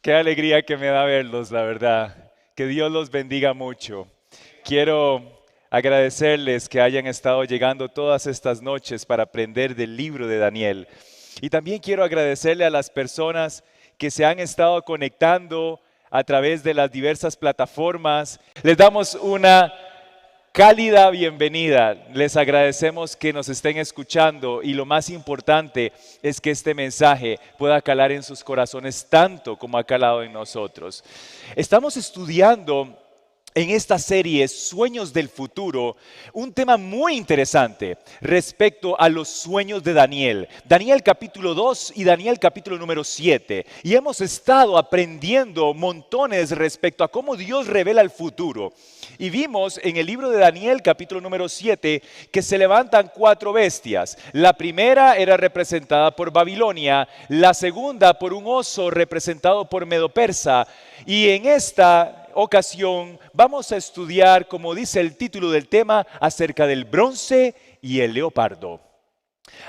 Qué alegría que me da verlos, la verdad. Que Dios los bendiga mucho. Quiero agradecerles que hayan estado llegando todas estas noches para aprender del libro de Daniel. Y también quiero agradecerle a las personas que se han estado conectando a través de las diversas plataformas. Les damos una cálida bienvenida. Les agradecemos que nos estén escuchando y lo más importante es que este mensaje pueda calar en sus corazones tanto como ha calado en nosotros. Estamos estudiando en esta serie Sueños del Futuro, un tema muy interesante respecto a los sueños de Daniel. Daniel capítulo 2 y Daniel capítulo número 7. Y hemos estado aprendiendo montones respecto a cómo Dios revela el futuro. Y vimos en el libro de Daniel capítulo número 7 que se levantan 4 bestias. La primera era representada por Babilonia, la segunda por un oso representado por Medo-Persa. Y en esta ocasión vamos a estudiar, como dice el título del tema, acerca del bronce y el leopardo.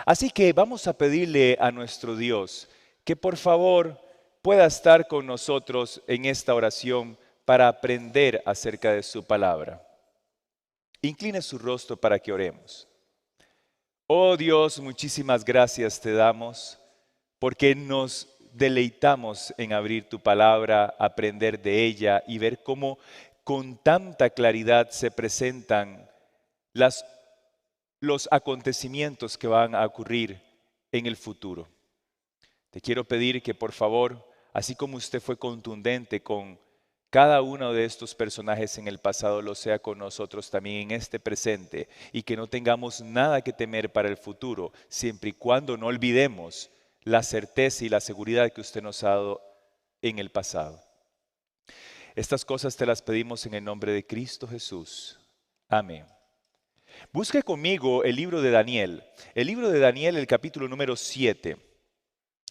Así que vamos a pedirle a nuestro Dios que por favor pueda estar con nosotros en esta oración para aprender acerca de su palabra. Incline su rostro para que oremos. Oh Dios, muchísimas gracias te damos porque nos deleitamos en abrir tu palabra, aprender de ella y ver cómo con tanta claridad se presentan los acontecimientos que van a ocurrir en el futuro. Te quiero pedir que por favor, así como usted fue contundente con cada uno de estos personajes en el pasado, lo sea con nosotros también en este presente y que no tengamos nada que temer para el futuro, siempre y cuando no olvidemos la certeza y la seguridad que usted nos ha dado en el pasado. Estas cosas te las pedimos en el nombre de Cristo Jesús. Amén. Busque conmigo el libro de Daniel. El libro de Daniel, el capítulo número 7.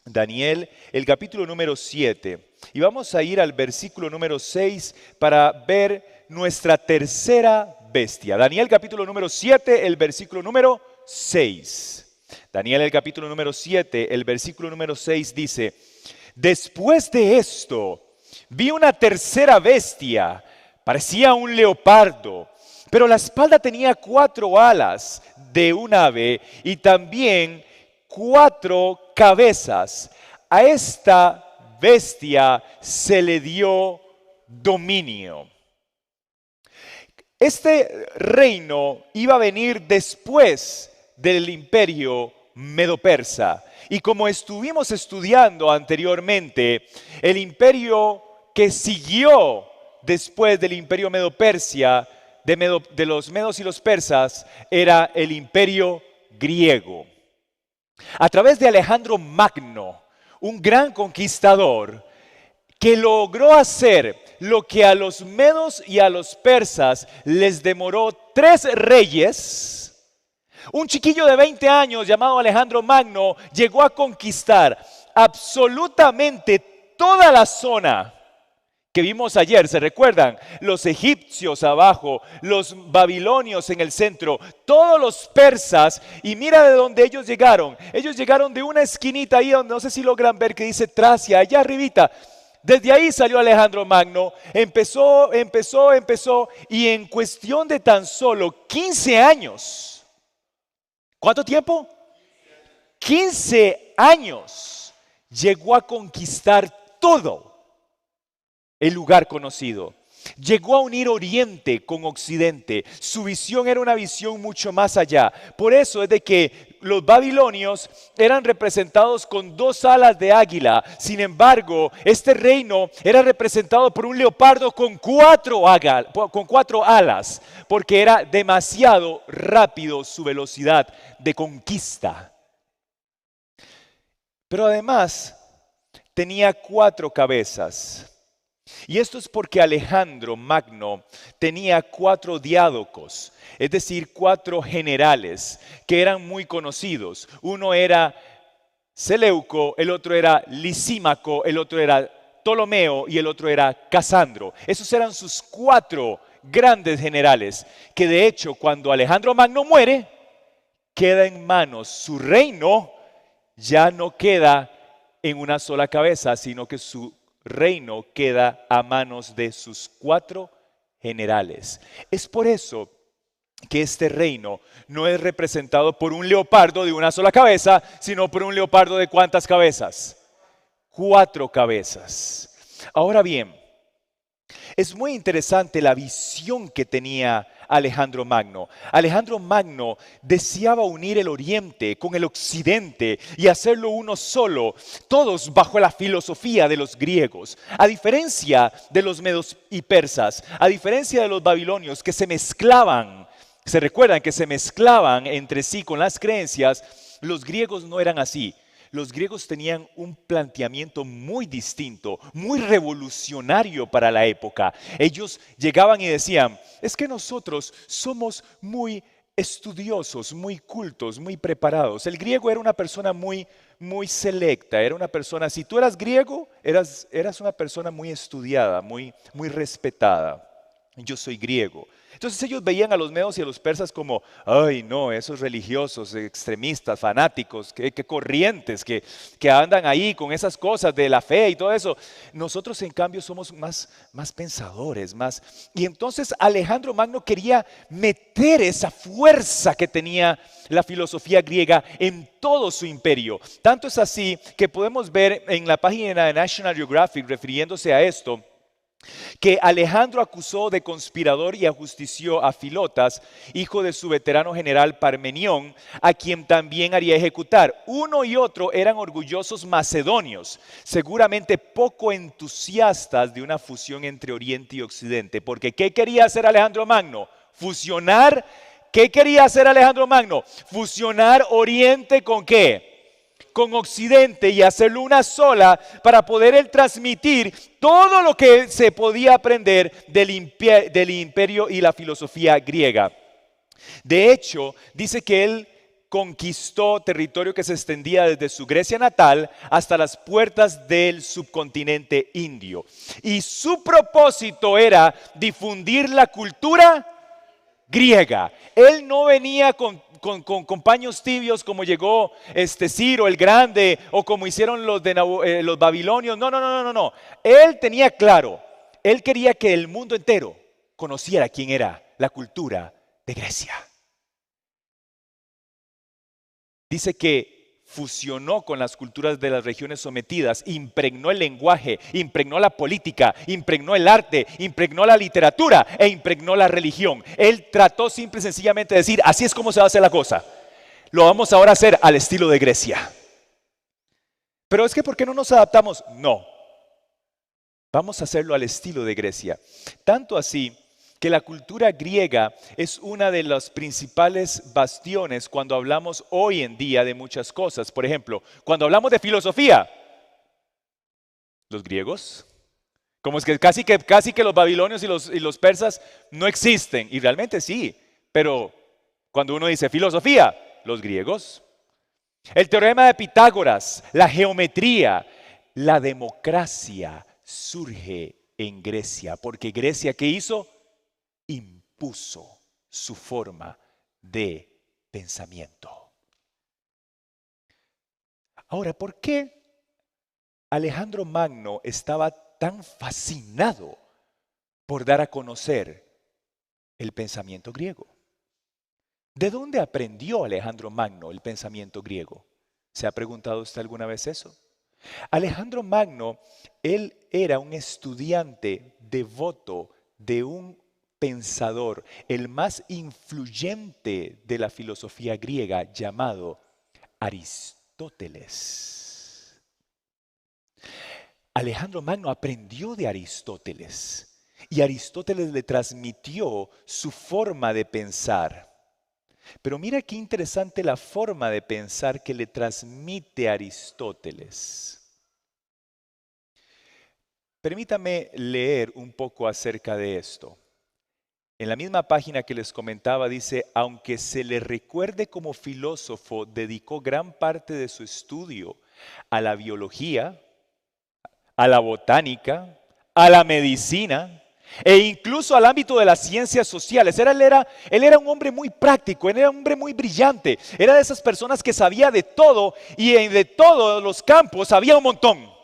Daniel, el capítulo número 7. Y vamos a ir al versículo número 6 para ver nuestra tercera bestia. Daniel, capítulo número 7, el versículo número 6. Daniel, el capítulo número 7, el versículo número 6 dice: después de esto, vi una tercera bestia, parecía un leopardo, pero la espalda tenía 4 alas de un ave y también 4 cabezas. A esta bestia se le dio dominio. Este reino iba a venir después del imperio Medo-Persa. Y como estuvimos estudiando anteriormente, el imperio que siguió después del imperio Medo-Persia, de los medos y los persas, era el imperio griego. A través de Alejandro Magno, un gran conquistador, que logró hacer lo que a los medos y a los persas les demoró 3 reyes. Un chiquillo de 20 años llamado Alejandro Magno llegó a conquistar absolutamente toda la zona que vimos ayer. ¿Se recuerdan? Los egipcios abajo, los babilonios en el centro, todos los persas. Y mira de dónde ellos llegaron. Ellos llegaron de una esquinita ahí donde no sé si logran ver que dice Tracia, allá arribita. Desde ahí salió Alejandro Magno, empezó y en cuestión de tan solo 15 años. ¿Cuánto tiempo? 15 años llegó a conquistar todo el lugar conocido. Llegó a unir Oriente con Occidente. Su visión era una visión mucho más allá. Por eso es de que los babilonios eran representados con 2 alas de águila. Sin embargo, este reino era representado por un leopardo con 4 alas, porque era demasiado rápido su velocidad de conquista. Pero además tenía 4 cabezas. Y esto es porque Alejandro Magno tenía 4 diádocos, es decir, 4 generales que eran muy conocidos. Uno era Seleuco, el otro era Lisímaco, el otro era Ptolomeo y el otro era Casandro. Esos eran sus 4 grandes generales, que de hecho cuando Alejandro Magno muere, queda en manos, su reino ya no queda en una sola cabeza, sino que su reino queda a manos de sus 4 generales. Es por eso que este reino no es representado por un leopardo de una sola cabeza, sino por un leopardo de ¿cuántas cabezas? 4 cabezas. Ahora bien, es muy interesante la visión que tenía Alejandro Magno. Alejandro Magno deseaba unir el Oriente con el Occidente y hacerlo uno solo, todos bajo la filosofía de los griegos. A diferencia de los medos y persas, a diferencia de los babilonios que se mezclaban, se recuerdan que se mezclaban entre sí con las creencias, los griegos no eran así. Los griegos tenían un planteamiento muy distinto, muy revolucionario para la época. Ellos llegaban y decían, es que nosotros somos muy estudiosos, muy cultos, muy preparados. El griego era una persona muy selecta, era una persona, si tú eras griego, eras una persona muy estudiada, muy respetada. Yo soy griego. Entonces ellos veían a los medos y a los persas como, ay no, esos religiosos, extremistas, fanáticos, que corrientes, que andan ahí con esas cosas de la fe y todo eso. Nosotros en cambio somos más pensadores, más. Y entonces Alejandro Magno quería meter esa fuerza que tenía la filosofía griega en todo su imperio. Tanto es así que podemos ver en la página de National Geographic, refiriéndose a esto, que Alejandro acusó de conspirador y ajustició a Filotas, hijo de su veterano general Parmenión, a quien también haría ejecutar. Uno y otro eran orgullosos macedonios, seguramente poco entusiastas de una fusión entre Oriente y Occidente, porque ¿qué quería hacer Alejandro Magno? Fusionar. ¿Qué quería hacer Alejandro Magno? Fusionar Oriente ¿con qué? Con Occidente y hacerlo una sola para poder él transmitir todo lo que se podía aprender del imperio y la filosofía griega. De hecho, dice que él conquistó territorio que se extendía desde su Grecia natal hasta las puertas del subcontinente indio. Y su propósito era difundir la cultura griega. Él no venía con paños tibios como llegó Ciro el Grande o como hicieron los babilonios. No. Él tenía claro, él quería que el mundo entero conociera quién era la cultura de Grecia. Dice que fusionó con las culturas de las regiones sometidas, impregnó el lenguaje, impregnó la política, impregnó el arte, impregnó la literatura e impregnó la religión. Él trató simple y sencillamente de decir, así es como se va a hacer la cosa. Lo vamos ahora a hacer al estilo de Grecia. Pero es que ¿por qué no nos adaptamos? No. Vamos a hacerlo al estilo de Grecia. Tanto así que la cultura griega es una de las principales bastiones cuando hablamos hoy en día de muchas cosas. Por ejemplo, cuando hablamos de filosofía, los griegos, como es que casi que los babilonios y los persas no existen, y realmente sí, pero cuando uno dice filosofía, los griegos. El teorema de Pitágoras, la geometría, la democracia surge en Grecia, porque Grecia, ¿qué hizo? Impuso su forma de pensamiento. Ahora, ¿por qué Alejandro Magno estaba tan fascinado por dar a conocer el pensamiento griego? ¿De dónde aprendió Alejandro Magno el pensamiento griego? ¿Se ha preguntado usted alguna vez eso? Alejandro Magno, él era un estudiante devoto de un pensador, el más influyente de la filosofía griega, llamado Aristóteles. Alejandro Magno aprendió de Aristóteles y Aristóteles le transmitió su forma de pensar. Pero mira qué interesante la forma de pensar que le transmite Aristóteles. Permítame leer un poco acerca de esto. En la misma página que les comentaba dice, aunque se le recuerde como filósofo, dedicó gran parte de su estudio a la biología, a la botánica, a la medicina e incluso al ámbito de las ciencias sociales. Él era un hombre muy práctico, él era un hombre muy brillante, era de esas personas que sabía de todo y de todos los campos sabía un montón.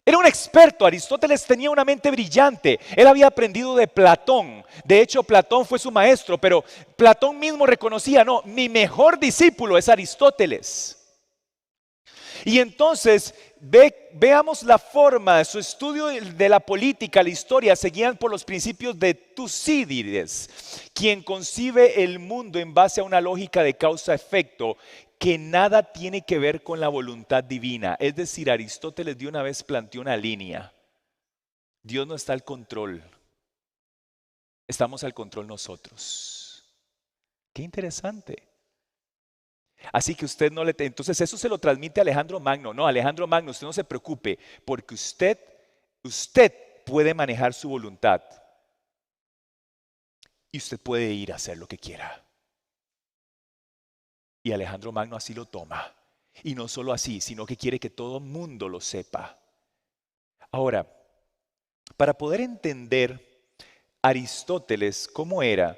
Era un experto. Aristóteles tenía una mente brillante. Él había aprendido de Platón. De hecho, Platón fue su maestro, pero Platón mismo reconocía, no, mi mejor discípulo es Aristóteles. Y entonces veamos la forma, su estudio de la política, la historia, seguían por los principios de Tucídides, quien concibe el mundo en base a una lógica de causa-efecto que nada tiene que ver con la voluntad divina. Es decir, Aristóteles de una vez planteó una línea. Dios no está al control, estamos al control nosotros. Qué interesante. Así que usted no le... Entonces eso se lo transmite a Alejandro Magno. No, Alejandro Magno, usted no se preocupe, porque usted puede manejar su voluntad. Y usted puede ir a hacer lo que quiera. Y Alejandro Magno así lo toma. Y no solo así, sino que quiere que todo el mundo lo sepa. Ahora, para poder entender Aristóteles cómo era,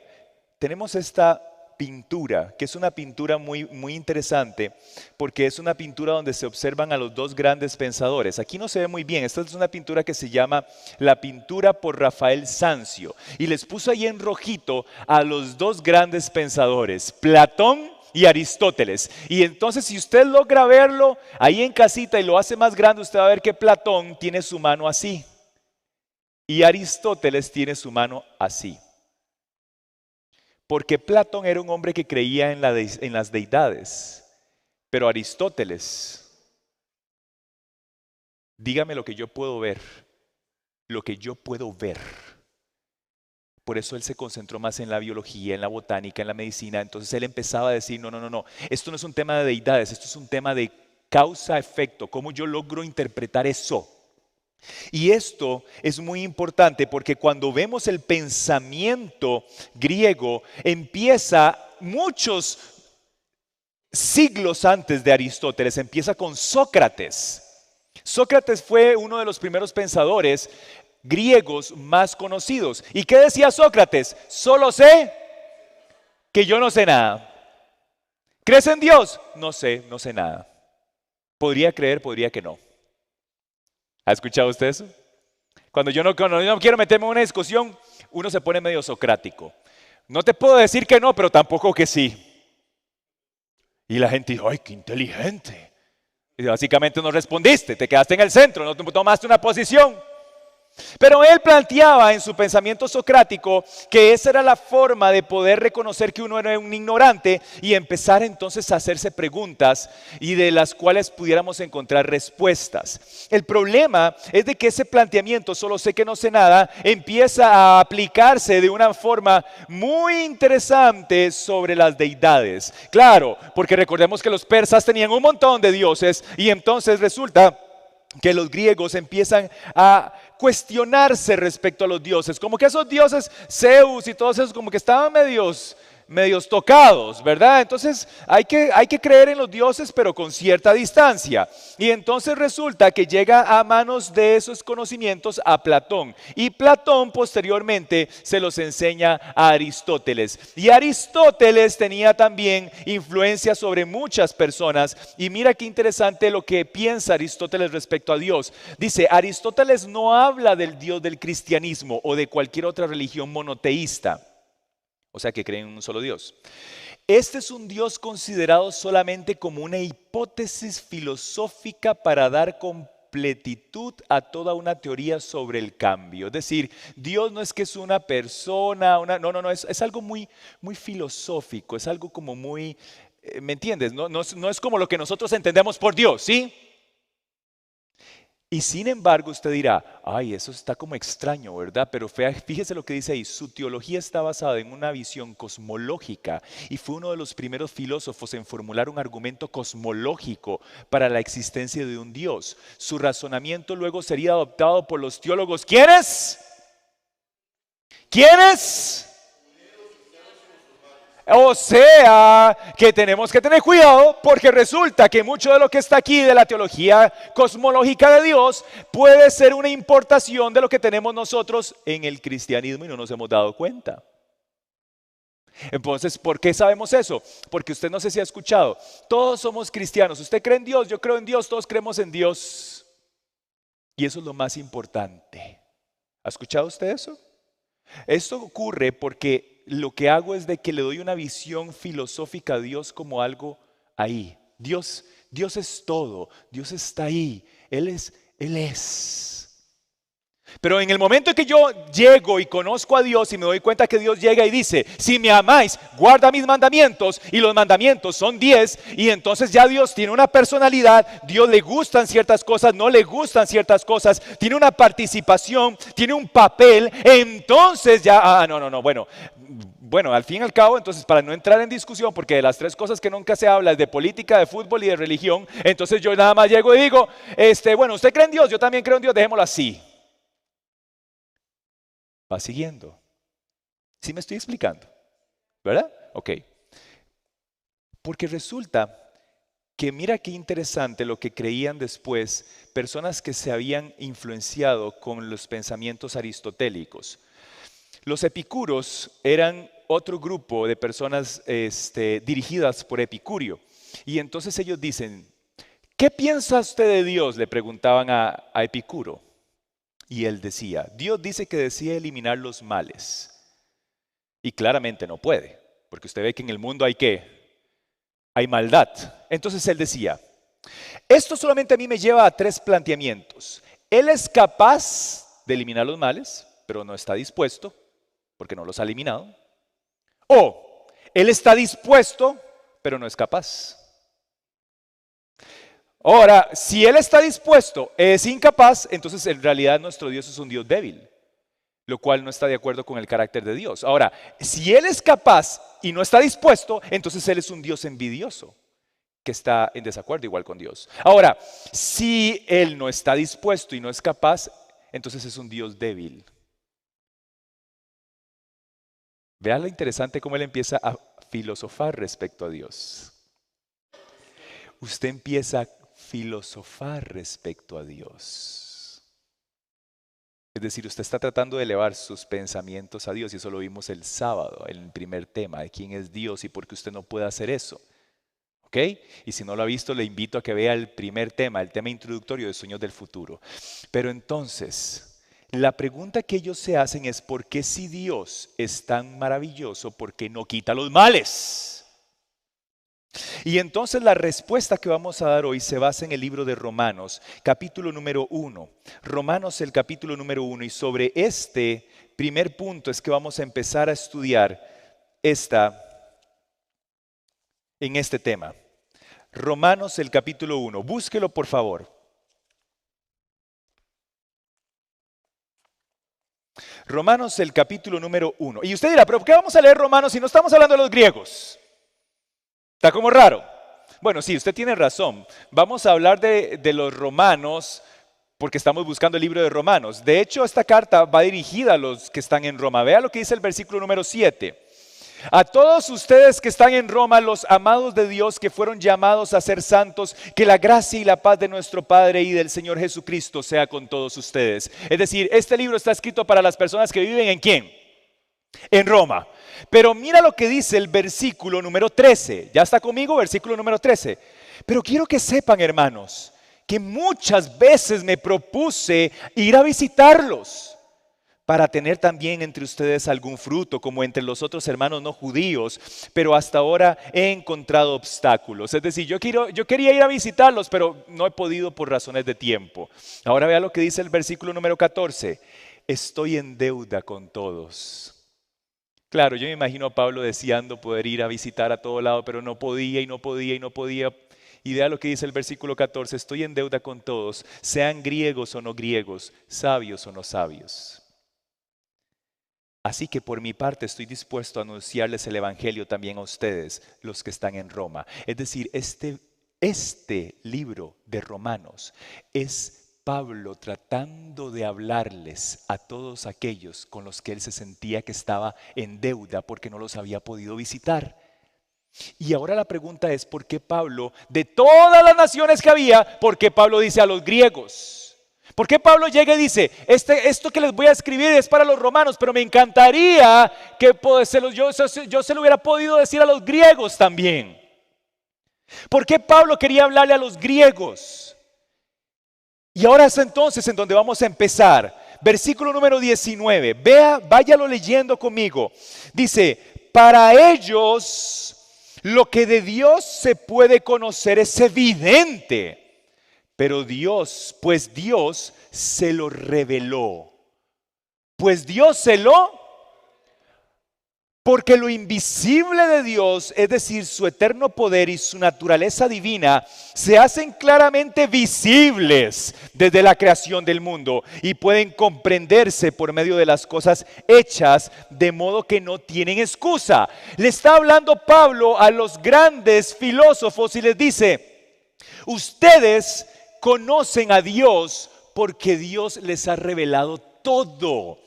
tenemos esta pintura, que es una pintura muy, muy interesante, porque es una pintura donde se observan a los dos grandes pensadores. Aquí no se ve muy bien, esta es una pintura que se llama La pintura por Rafael Sanzio, y les puso ahí en rojito a los dos grandes pensadores, Platón y Aristóteles. Y entonces si usted logra verlo ahí en casita y lo hace más grande, usted va a ver que Platón tiene su mano así, y Aristóteles tiene su mano así. Porque Platón era un hombre que creía en las deidades, pero Aristóteles, dígame lo que yo puedo ver, lo que yo puedo ver. Por eso él se concentró más en la biología, en la botánica, en la medicina. Entonces él empezaba a decir, no, esto no es un tema de deidades, esto es un tema de causa-efecto, cómo yo logro interpretar eso. Y esto es muy importante porque cuando vemos el pensamiento griego empieza muchos siglos antes de Aristóteles, empieza con Sócrates. Sócrates fue uno de los primeros pensadores griegos más conocidos. ¿Y qué decía Sócrates? Solo sé que yo no sé nada. ¿Crees en Dios? No sé nada. Podría creer, podría que no. ¿Ha escuchado usted eso? Cuando yo no quiero meterme en una discusión, uno se pone medio socrático. No te puedo decir que no, pero tampoco que sí. Y la gente dice, ¡ay, qué inteligente! Y básicamente no respondiste, te quedaste en el centro, no tomaste una posición. Pero él planteaba en su pensamiento socrático que esa era la forma de poder reconocer que uno era un ignorante y empezar entonces a hacerse preguntas y de las cuales pudiéramos encontrar respuestas. El problema es de que ese planteamiento, solo sé que no sé nada, empieza a aplicarse de una forma muy interesante sobre las deidades. Claro, porque recordemos que los persas tenían un montón de dioses y entonces resulta que los griegos empiezan a cuestionarse respecto a los dioses, como que esos dioses Zeus y todos esos como que estaban medios tocados, ¿verdad? Entonces hay que creer en los dioses pero con cierta distancia. Y entonces resulta que llega a manos de esos conocimientos a Platón. Y Platón posteriormente se los enseña a Aristóteles. Y Aristóteles tenía también influencia sobre muchas personas. Y mira qué interesante lo que piensa Aristóteles respecto a Dios. Dice, Aristóteles no habla del Dios del cristianismo o de cualquier otra religión monoteísta. O sea, que creen en un solo Dios. Este es un Dios considerado solamente como una hipótesis filosófica para dar completitud a toda una teoría sobre el cambio. Es decir, Dios no es que es una persona, no, es algo muy, muy filosófico, es algo como muy, ¿me entiendes? No es como lo que nosotros entendemos por Dios, ¿sí? Y sin embargo usted dirá, ay, eso está como extraño, ¿verdad? Pero fíjese lo que dice ahí, su teología está basada en una visión cosmológica y fue uno de los primeros filósofos en formular un argumento cosmológico para la existencia de un Dios. Su razonamiento luego sería adoptado por los teólogos. ¿Quiénes? ¿Quiénes? O sea, que tenemos que tener cuidado porque resulta que mucho de lo que está aquí de la teología cosmológica de Dios puede ser una importación de lo que tenemos nosotros en el cristianismo y no nos hemos dado cuenta. Entonces, ¿por qué sabemos eso? Porque usted no sé si ha escuchado, todos somos cristianos, usted cree en Dios, yo creo en Dios, todos creemos en Dios. Y eso es lo más importante. ¿Ha escuchado usted eso? Esto ocurre porque lo que hago es de que le doy una visión filosófica a Dios como algo ahí. Dios es todo, Dios está ahí, Él es. Pero en el momento en que yo llego y conozco a Dios y me doy cuenta que Dios llega y dice, si me amáis, guarda mis mandamientos, y los mandamientos son 10, y entonces ya Dios tiene una personalidad, Dios le gustan ciertas cosas, no le gustan ciertas cosas, tiene una participación, tiene un papel, entonces ya, no, bueno, al fin y al cabo, entonces para no entrar en discusión, porque de las tres cosas que nunca se habla es de política, de fútbol y de religión, entonces yo nada más llego y digo, bueno, usted cree en Dios, yo también creo en Dios, dejémoslo así. Va siguiendo. ¿Sí me estoy explicando? ¿Verdad? Ok. Porque resulta que mira qué interesante lo que creían después personas que se habían influenciado con los pensamientos aristotélicos. Los epicuros eran otro grupo de personas dirigidas por Epicurio. Y entonces ellos dicen, ¿qué piensa usted de Dios? Le preguntaban a Epicuro. Y él decía, Dios dice que desea eliminar los males. Y claramente no puede, porque usted ve que en el mundo hay ¿qué? Hay maldad. Entonces él decía, esto solamente a mí me lleva a tres planteamientos. Él es capaz de eliminar los males, pero no está dispuesto, porque no los ha eliminado. O él está dispuesto, pero no es capaz. Ahora, si Él está dispuesto, es incapaz, entonces en realidad nuestro Dios es un Dios débil, lo cual no está de acuerdo con el carácter de Dios. Ahora, si Él es capaz y no está dispuesto, entonces Él es un Dios envidioso, que está en desacuerdo igual con Dios. Ahora, si Él no está dispuesto y no es capaz, entonces es un Dios débil. Vea lo interesante cómo Él empieza a filosofar respecto a Dios. Usted empieza a filosofar respecto a Dios. Es decir, usted está tratando de elevar sus pensamientos a Dios, y eso lo vimos el sábado, en el primer tema de quién es Dios y por qué usted no puede hacer eso. ¿Ok? Y si no lo ha visto, le invito a que vea el primer tema, el tema introductorio de Sueños del Futuro. Pero entonces, la pregunta que ellos se hacen es, ¿por qué si Dios es tan maravilloso, por qué no quita los males? Y entonces la respuesta que vamos a dar hoy se basa en el libro de Romanos, capítulo número 1. Romanos, el capítulo número 1. Y sobre este primer punto es que vamos a empezar a estudiar en este tema. Romanos, el capítulo 1. Búsquelo, por favor. Romanos, el capítulo número 1. Y usted dirá, ¿pero por qué vamos a leer Romanos si no estamos hablando de los griegos? Está como raro. Bueno, sí, usted tiene razón. Vamos a hablar de los romanos porque estamos buscando el libro de Romanos. De hecho, esta carta va dirigida a los que están en Roma. Vea lo que dice el versículo número 7. A todos ustedes que están en Roma, los amados de Dios que fueron llamados a ser santos, que la gracia y la paz de nuestro Padre y del Señor Jesucristo sea con todos ustedes. Es decir, este libro está escrito para las personas que viven ¿en quién? En Roma. Pero mira lo que dice el versículo número 13. ¿Ya está conmigo? Versículo número 13. Pero quiero que sepan, hermanos, que muchas veces me propuse ir a visitarlos para tener también entre ustedes algún fruto, como entre los otros hermanos no judíos, pero hasta ahora he encontrado obstáculos. Es decir, yo quería ir a visitarlos, pero no he podido por razones de tiempo. Ahora vea lo que dice el versículo número 14. Estoy en deuda con todos. Claro, yo me imagino a Pablo deseando poder ir a visitar a todo lado, pero no podía y no podía y no podía. Y vea lo que dice el versículo 14, estoy en deuda con todos, sean griegos o no griegos, sabios o no sabios. Así que por mi parte estoy dispuesto a anunciarles el evangelio también a ustedes, los que están en Roma. Es decir, este libro de Romanos es Pablo tratando de hablarles a todos aquellos con los que él se sentía que estaba en deuda porque no los había podido visitar. Y ahora la pregunta es, ¿por qué Pablo, de todas las naciones que había, por qué Pablo dice a los griegos? ¿Por qué Pablo llega y dice, esto que les voy a escribir es para los romanos, pero me encantaría que yo se lo hubiera podido decir a los griegos también? ¿Por qué Pablo quería hablarle a los griegos? Y ahora es entonces en donde vamos a empezar. Versículo número 19. Váyalo leyendo conmigo. Dice, para ellos lo que de Dios se puede conocer es evidente, pero pues Dios se lo reveló. Pues Dios se lo... Porque lo invisible de Dios, es decir, su eterno poder y su naturaleza divina, se hacen claramente visibles desde la creación del mundo y pueden comprenderse por medio de las cosas hechas, de modo que no tienen excusa. Le está hablando Pablo a los grandes filósofos y les dice, ustedes conocen a Dios porque Dios les ha revelado todo.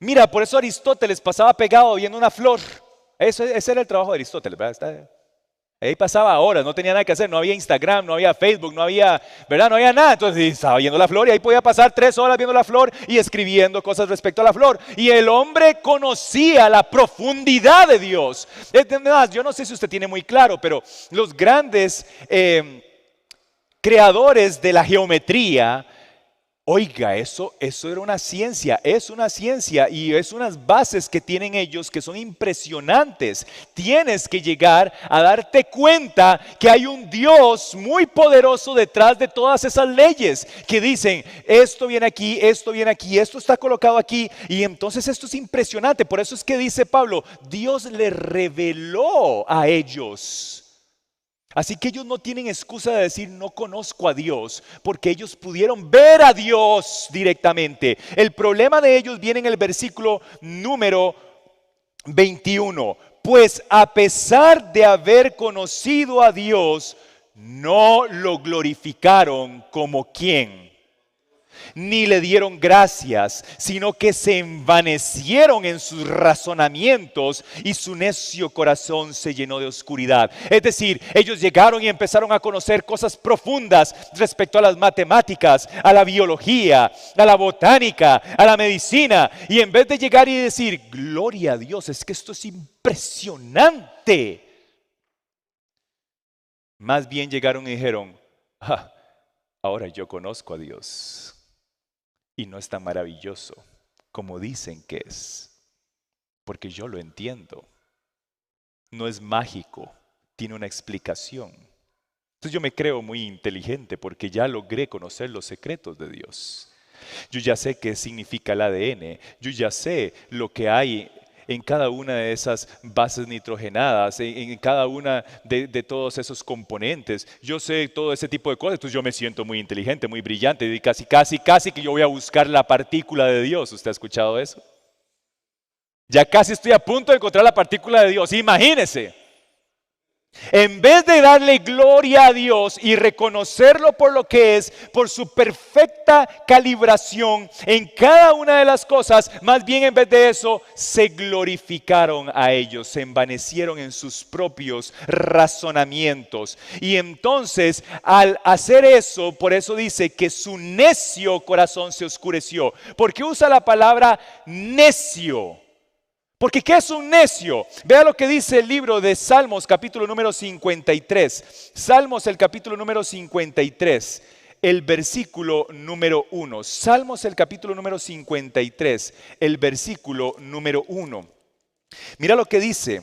Mira, por eso Aristóteles pasaba pegado viendo una flor. Ese era el trabajo de Aristóteles, ¿verdad? Ahí pasaba horas, no tenía nada que hacer, no había Instagram, no había Facebook, no había, ¿verdad? No había nada. Entonces estaba viendo la flor y ahí podía pasar 3 horas viendo la flor y escribiendo cosas respecto a la flor. Y el hombre conocía la profundidad de Dios. Además, yo no sé si usted tiene muy claro, pero los grandes creadores de la geometría, oiga, eso era una ciencia, es una ciencia y es unas bases que tienen ellos que son impresionantes. Tienes que llegar a darte cuenta que hay un Dios muy poderoso detrás de todas esas leyes que dicen, esto viene aquí, esto viene aquí, esto está colocado aquí y entonces esto es impresionante. Por eso es que dice Pablo, Dios le reveló a ellos. Así que ellos no tienen excusa de decir no conozco a Dios, porque ellos pudieron ver a Dios directamente. El problema de ellos viene en el versículo número 21. Pues a pesar de haber conocido a Dios, no lo glorificaron como quien, ni le dieron gracias, sino que se envanecieron en sus razonamientos y su necio corazón se llenó de oscuridad. Es decir, ellos llegaron y empezaron a conocer cosas profundas respecto a las matemáticas, a la biología, a la botánica, a la medicina, y en vez de llegar y decir, gloria a Dios, es que esto es impresionante, más bien llegaron y dijeron, ahora yo conozco a Dios. Y no es tan maravilloso como dicen que es, porque yo lo entiendo. No es mágico, tiene una explicación. Entonces yo me creo muy inteligente porque ya logré conocer los secretos de Dios. Yo ya sé qué significa el ADN, yo ya sé lo que hay en cada una de esas bases nitrogenadas, en cada una de todos esos componentes. Yo sé todo ese tipo de cosas, entonces yo me siento muy inteligente, muy brillante, y casi que yo voy a buscar la partícula de Dios. ¿Usted ha escuchado eso? Ya casi estoy a punto de encontrar la partícula de Dios, imagínese. En vez de darle gloria a Dios y reconocerlo por lo que es, por su perfecta calibración en cada una de las cosas, más bien en vez de eso, se glorificaron a ellos, se envanecieron en sus propios razonamientos. Y entonces, al hacer eso, por eso dice que su necio corazón se oscureció. ¿Por qué usa la palabra necio? Porque ¿qué es un necio? Vea lo que dice el libro de Salmos, capítulo número 53. Salmos, el capítulo número 53, el versículo número 1. Salmos, el capítulo número 53, el versículo número 1. Mira lo que dice.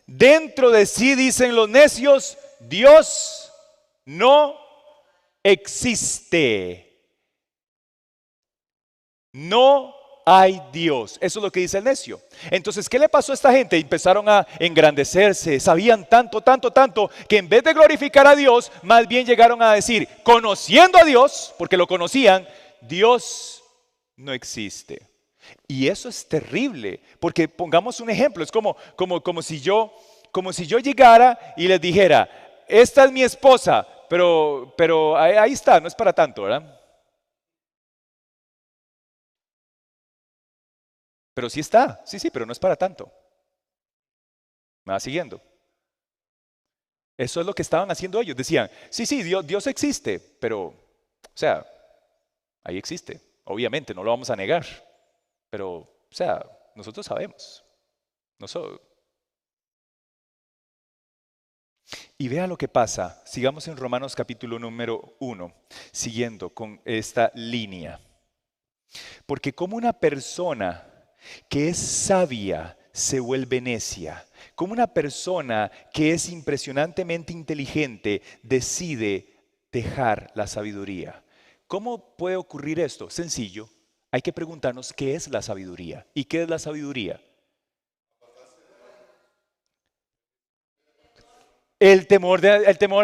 Dentro de sí, dicen los necios, Dios no existe. No hay Dios. Eso es lo que dice el necio. Entonces, ¿qué le pasó a esta gente? Empezaron a engrandecerse, sabían tanto, que en vez de glorificar a Dios, más bien llegaron a decir, conociendo a Dios, porque lo conocían, Dios no existe. Y eso es terrible, porque pongamos un ejemplo, es como si yo llegara y les dijera, esta es mi esposa, pero ahí está, no es para tanto, ¿verdad? Pero sí está, sí, pero no es para tanto. ¿Me va siguiendo? Eso es lo que estaban haciendo ellos. Decían, sí, Dios existe, pero, o sea, ahí existe. Obviamente, no lo vamos a negar. Pero, o sea, nosotros sabemos. Y vea lo que pasa. Sigamos en Romanos capítulo número 1, siguiendo con esta línea. Porque como una persona que es sabia se vuelve necia, como una persona que es impresionantemente inteligente decide dejar la sabiduría. ¿Cómo puede ocurrir esto? Sencillo. Hay que preguntarnos qué es la sabiduría. ¿Y qué es la sabiduría? El temor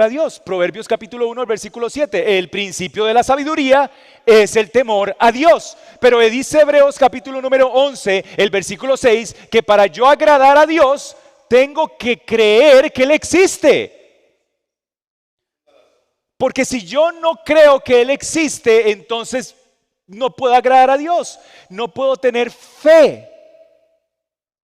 a Dios. Proverbios capítulo 1, versículo 7. El principio de la sabiduría es el temor a Dios. Pero dice Hebreos capítulo número 11, el versículo 6, que para yo agradar a Dios tengo que creer que Él existe. Porque si yo no creo que Él existe, entonces no puedo agradar a Dios. No puedo tener fe.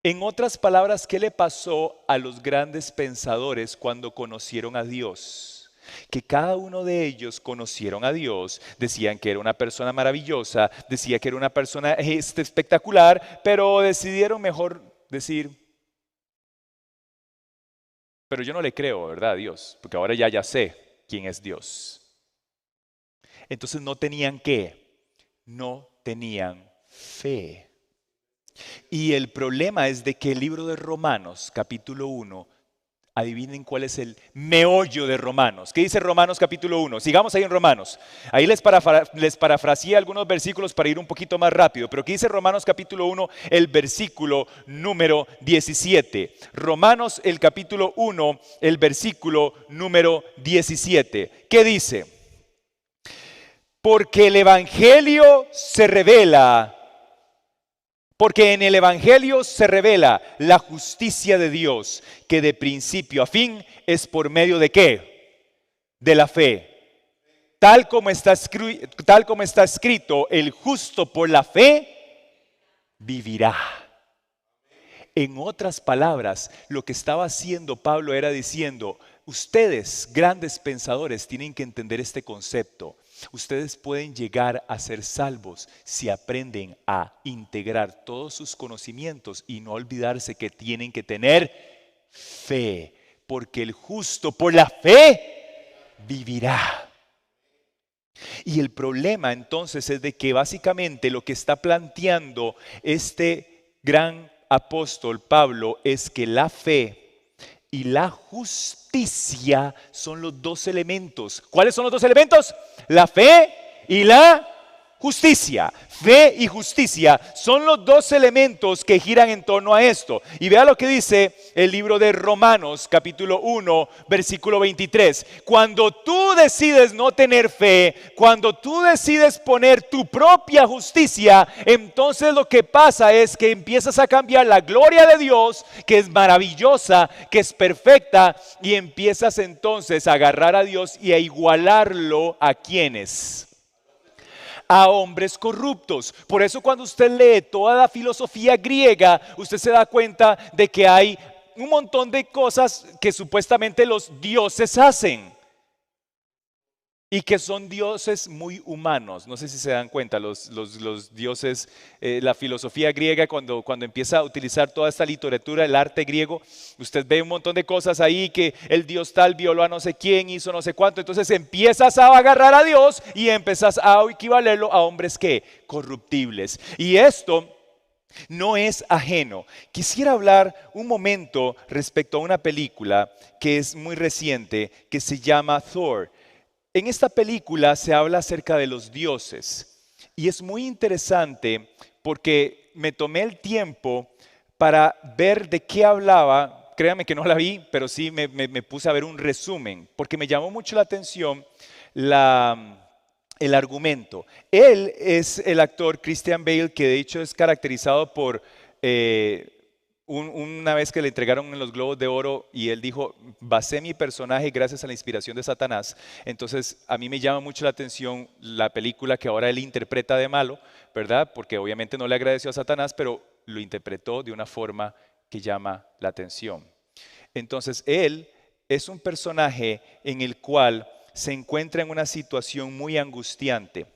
En otras palabras, ¿qué le pasó a los grandes pensadores cuando conocieron a Dios? Que cada uno de ellos conocieron a Dios, decían que era una persona maravillosa, decía que era una persona espectacular, pero decidieron mejor decir, pero yo no le creo, ¿verdad, a Dios? Porque ahora ya sé quién es Dios. Entonces no tenían ¿qué? No tenían fe. Y el problema es de que el libro de Romanos, capítulo 1, adivinen cuál es el meollo de Romanos. ¿Qué dice Romanos capítulo 1? Sigamos ahí en Romanos. Ahí les parafraseé algunos versículos para ir un poquito más rápido. Pero ¿qué dice Romanos capítulo 1? El versículo número 17. Romanos el capítulo 1, el versículo número 17. ¿Qué dice? Porque el Evangelio se revela. Porque en el Evangelio se revela la justicia de Dios, que de principio a fin es por medio de ¿qué? De la fe. Tal como está escrito, el justo por la fe vivirá. En otras palabras, lo que estaba haciendo Pablo era diciendo, ustedes, grandes pensadores, tienen que entender este concepto. Ustedes pueden llegar a ser salvos si aprenden a integrar todos sus conocimientos y no olvidarse que tienen que tener fe, porque el justo por la fe vivirá. Y el problema entonces es de que básicamente lo que está planteando este gran apóstol Pablo es que la fe y la justicia son los dos elementos. ¿Cuáles son los dos elementos? La fe y la justicia. Fe y justicia son los dos elementos que giran en torno a esto. Y vea lo que dice el libro de Romanos, capítulo 1, versículo 23. Cuando tú decides no tener fe, cuando tú decides poner tu propia justicia, entonces lo que pasa es que empiezas a cambiar la gloria de Dios, que es maravillosa, que es perfecta, y empiezas entonces a agarrar a Dios y a igualarlo a quienes. A hombres corruptos. Por eso cuando usted lee toda la filosofía griega, usted se da cuenta de que hay un montón de cosas que supuestamente los dioses hacen y que son dioses muy humanos. No sé si se dan cuenta, los dioses, la filosofía griega, cuando empieza a utilizar toda esta literatura, el arte griego, usted ve un montón de cosas ahí, que el dios tal violó a no sé quién, hizo no sé cuánto. Entonces empiezas a agarrar a Dios y empiezas a equivalerlo a hombres que corruptibles. Y esto no es ajeno. Quisiera hablar un momento respecto a una película que es muy reciente, que se llama Thor. En esta película se habla acerca de los dioses y es muy interesante porque me tomé el tiempo para ver de qué hablaba. Créanme que no la vi, pero sí me puse a ver un resumen porque me llamó mucho la atención el argumento. Él es el actor Christian Bale, que de hecho es caracterizado por una vez que le entregaron en los Globos de Oro y él dijo, basé mi personaje gracias a la inspiración de Satanás. Entonces a mí me llama mucho la atención la película que ahora él interpreta de malo, ¿verdad? Porque obviamente no le agradeció a Satanás, pero lo interpretó de una forma que llama la atención. Entonces él es un personaje en el cual se encuentra en una situación muy angustiante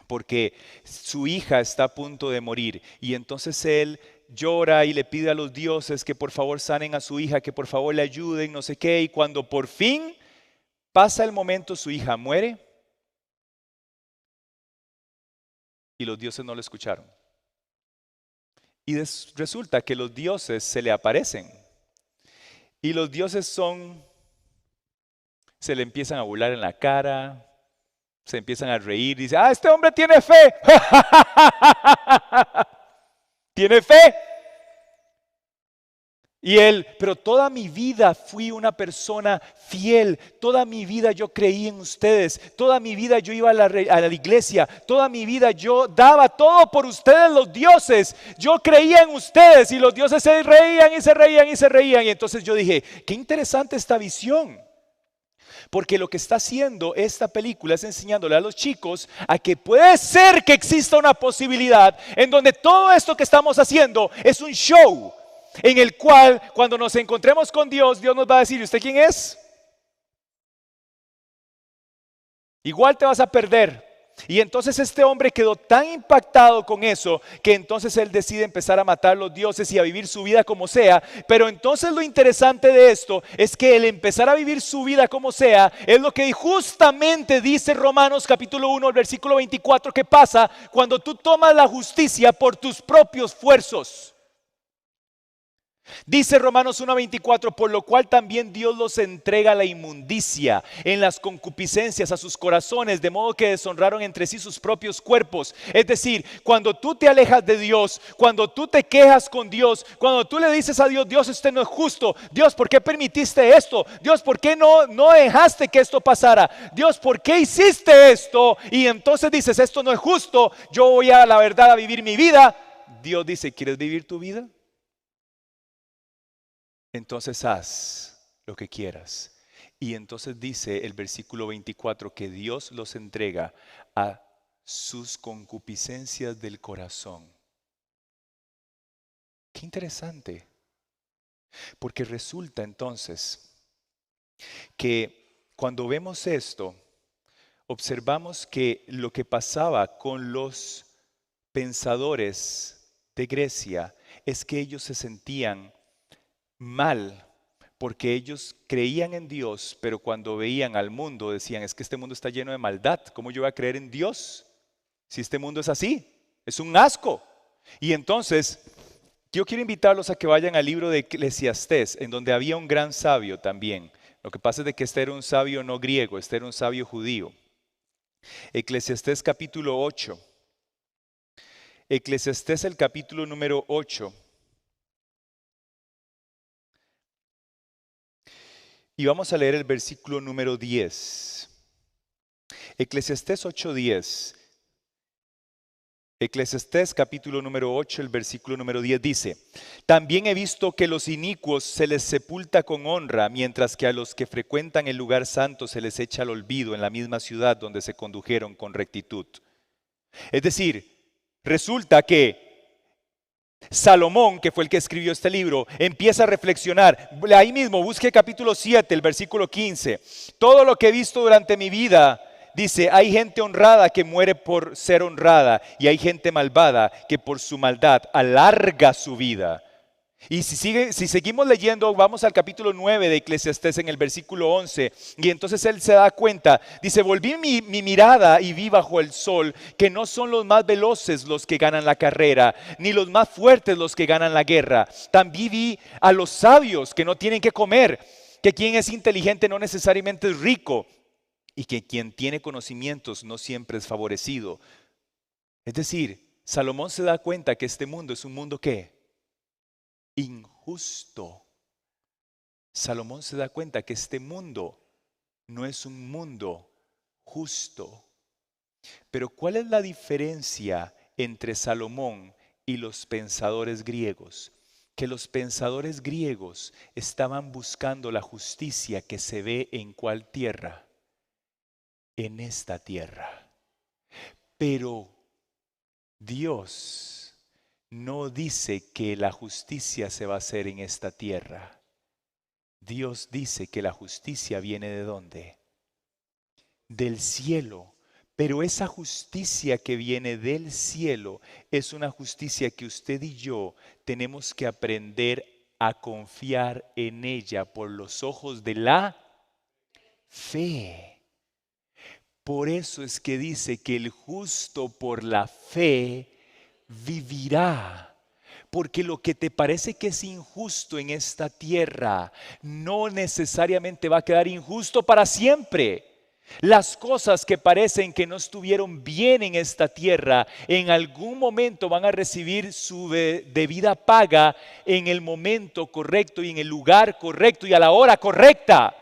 porque su hija está a punto de morir y entonces él llora y le pide a los dioses que por favor sanen a su hija, que por favor le ayuden, no sé qué. Y cuando por fin pasa el momento, su hija muere y los dioses no lo escucharon. Y resulta que los dioses se le aparecen. Y los dioses se le empiezan a burlar en la cara, se empiezan a reír, dice, este hombre tiene fe. ¿Tiene fe? Y él, pero toda mi vida fui una persona fiel, toda mi vida yo creí en ustedes, toda mi vida yo iba a la iglesia, toda mi vida yo daba todo por ustedes los dioses, yo creía en ustedes y los dioses se reían y se reían y se reían. Y entonces yo dije, qué interesante esta visión. Porque lo que está haciendo esta película es enseñándole a los chicos a que puede ser que exista una posibilidad en donde todo esto que estamos haciendo es un show, en el cual cuando nos encontremos con Dios, Dios nos va a decir, ¿y usted quién es? Igual te vas a perder. Y entonces este hombre quedó tan impactado con eso que entonces él decide empezar a matar a los dioses y a vivir su vida como sea. Pero entonces lo interesante de esto es que el empezar a vivir su vida como sea es lo que justamente dice Romanos capítulo 1, versículo 24, que pasa cuando tú tomas la justicia por tus propios esfuerzos. Dice Romanos 1:24, por lo cual también Dios los entrega a la inmundicia en las concupiscencias a sus corazones, de modo que deshonraron entre sí sus propios cuerpos. Es decir, cuando tú te alejas de Dios, cuando tú te quejas con Dios, cuando tú le dices a Dios, Dios, usted no es justo, Dios, ¿por qué permitiste esto? Dios, ¿por qué no dejaste que esto pasara? Dios, ¿por qué hiciste esto? Y entonces dices, esto no es justo, yo voy a la verdad a vivir mi vida. Dios dice, ¿quieres vivir tu vida? Entonces haz lo que quieras. Y entonces dice el versículo 24 que Dios los entrega a sus concupiscencias del corazón. Qué interesante. Porque resulta entonces que cuando vemos esto, observamos que lo que pasaba con los pensadores de Grecia es que ellos se sentían mal, porque ellos creían en Dios, pero cuando veían al mundo decían, es que este mundo está lleno de maldad, ¿cómo yo voy a creer en Dios? Si este mundo es así, es un asco. Y entonces, yo quiero invitarlos a que vayan al libro de Eclesiastés, en donde había un gran sabio también. Lo que pasa es de que este era un sabio no griego, este era un sabio judío. Eclesiastés capítulo 8. Eclesiastés el capítulo número 8. Y vamos a leer el versículo número 10. Eclesiastés 8:10. Eclesiastés capítulo número 8, el versículo número 10 dice, también he visto que los inicuos se les sepulta con honra, mientras que a los que frecuentan el lugar santo se les echa al olvido en la misma ciudad donde se condujeron con rectitud. Es decir, resulta que Salomón, que fue el que escribió este libro, empieza a reflexionar. Ahí mismo, busque capítulo 7, el versículo 15. Todo lo que he visto durante mi vida, dice, hay gente honrada que muere por ser honrada y hay gente malvada que por su maldad alarga su vida. Y si seguimos leyendo, vamos al capítulo 9 de Eclesiastés en el versículo 11. Y entonces él se da cuenta, dice, volví mi mirada y vi bajo el sol que no son los más veloces los que ganan la carrera, ni los más fuertes los que ganan la guerra. También vi a los sabios que no tienen que comer, que quien es inteligente no necesariamente es rico, y que quien tiene conocimientos no siempre es favorecido. Es decir, Salomón se da cuenta que este mundo es un mundo ¿qué? Injusto. Salomón se da cuenta que este mundo no es un mundo justo. Pero ¿cuál es la diferencia entre Salomón y los pensadores griegos? Que los pensadores griegos estaban buscando la justicia que se ve en ¿cuál tierra? En esta tierra. Pero Dios no dice que la justicia se va a hacer en esta tierra. Dios dice que la justicia viene ¿de dónde? Del cielo. Pero esa justicia que viene del cielo es una justicia que usted y yo tenemos que aprender a confiar en ella por los ojos de la fe. Por eso es que dice que el justo por la fe vivirá. Porque lo que te parece que es injusto en esta tierra no necesariamente va a quedar injusto para siempre. Las cosas que parecen que no estuvieron bien en esta tierra, en algún momento van a recibir su debida paga en el momento correcto y en el lugar correcto y a la hora correcta.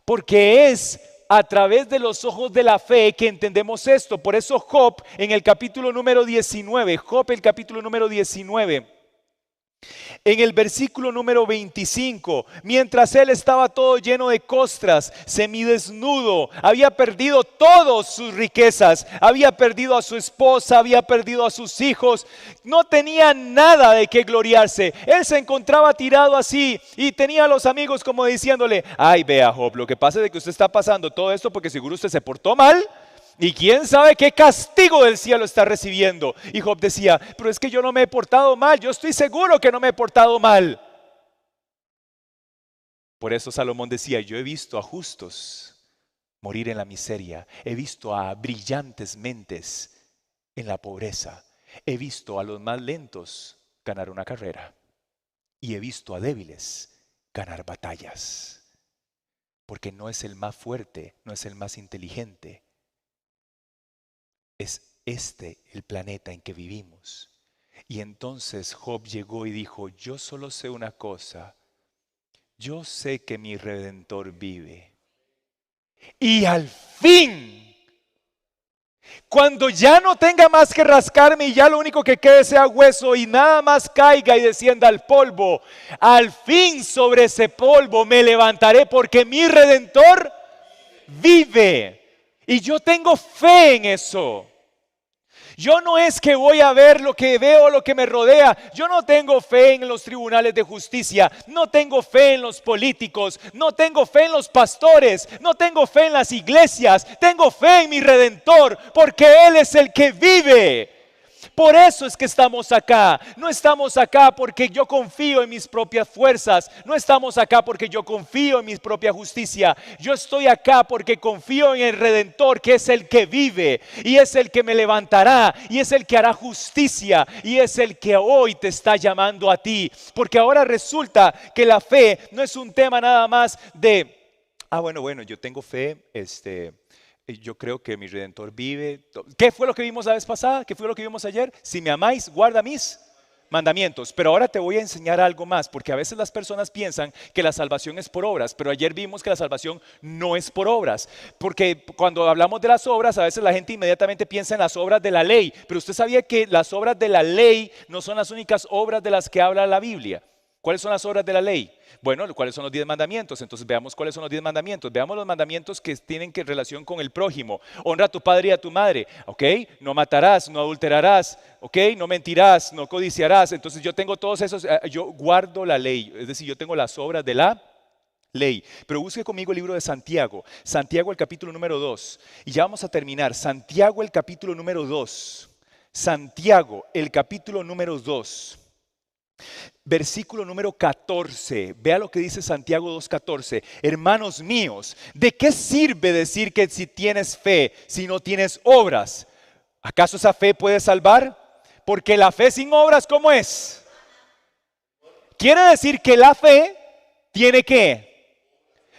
Porque es a través de los ojos de la fe que entendemos esto. Por eso Job en el capítulo número 19, Job el capítulo número 19. En el versículo número 25, mientras él estaba todo lleno de costras, semidesnudo, había perdido todas sus riquezas, había perdido a su esposa, había perdido a sus hijos, no tenía nada de qué gloriarse. Él se encontraba tirado así y tenía a los amigos como diciéndole: ay, vea Job, lo que pasa es que usted está pasando todo esto porque seguro usted se portó mal. Y quién sabe qué castigo del cielo está recibiendo. Y Job decía: pero es que yo no me he portado mal, yo estoy seguro que no me he portado mal. Por eso Salomón decía: yo he visto a justos morir en la miseria, he visto a brillantes mentes en la pobreza, he visto a los más lentos ganar una carrera y he visto a débiles ganar batallas. Porque no es el más fuerte, no es el más inteligente. Es este el planeta en que vivimos. Y entonces Job llegó y dijo: yo solo sé una cosa, yo sé que mi Redentor vive. Y al fin, cuando ya no tenga más que rascarme y ya lo único que quede sea hueso y nada más caiga y descienda al polvo, al fin sobre ese polvo me levantaré porque mi Redentor vive. Y yo tengo fe en eso. Yo no es que voy a ver lo que veo, lo que me rodea. Yo no tengo fe en los tribunales de justicia. No tengo fe en los políticos. No tengo fe en los pastores. No tengo fe en las iglesias. Tengo fe en mi Redentor porque Él es el que vive. Por eso es que estamos acá. No estamos acá porque yo confío en mis propias fuerzas. No estamos acá porque yo confío en mi propia justicia. Yo estoy acá porque confío en el Redentor, que es el que vive y es el que me levantará y es el que hará justicia y es el que hoy te está llamando a ti. Porque ahora resulta que la fe no es un tema nada más de: bueno, yo tengo fe, yo creo que mi Redentor vive. ¿Qué fue lo que vimos la vez pasada? ¿Qué fue lo que vimos ayer? Si me amáis, guarda mis mandamientos. Pero ahora te voy a enseñar algo más, porque a veces las personas piensan que la salvación es por obras, pero ayer vimos que la salvación no es por obras. Porque cuando hablamos de las obras, a veces la gente inmediatamente piensa en las obras de la ley. Pero usted sabía que las obras de la ley no son las únicas obras de las que habla la Biblia. ¿Cuáles son las obras de la ley? Bueno, ¿cuáles son los 10 mandamientos? Entonces veamos cuáles son los 10 mandamientos. Veamos los mandamientos que tienen que relación con el prójimo. Honra a tu padre y a tu madre, ¿ok? No matarás, no adulterarás, ¿ok? No mentirás, no codiciarás. Entonces yo tengo todos esos, yo guardo la ley, es decir, yo tengo las obras de la ley. Pero busque conmigo el libro de Santiago, Santiago el capítulo número 2. Y ya vamos a terminar. Santiago el capítulo número 2. Santiago el capítulo número 2. Versículo número 14, vea lo que dice Santiago 2:14. Hermanos míos, ¿de qué sirve decir que si tienes fe, si no tienes obras? ¿Acaso esa fe puede salvar? Porque la fe sin obras, ¿cómo es? Quiere decir que la fe tiene que,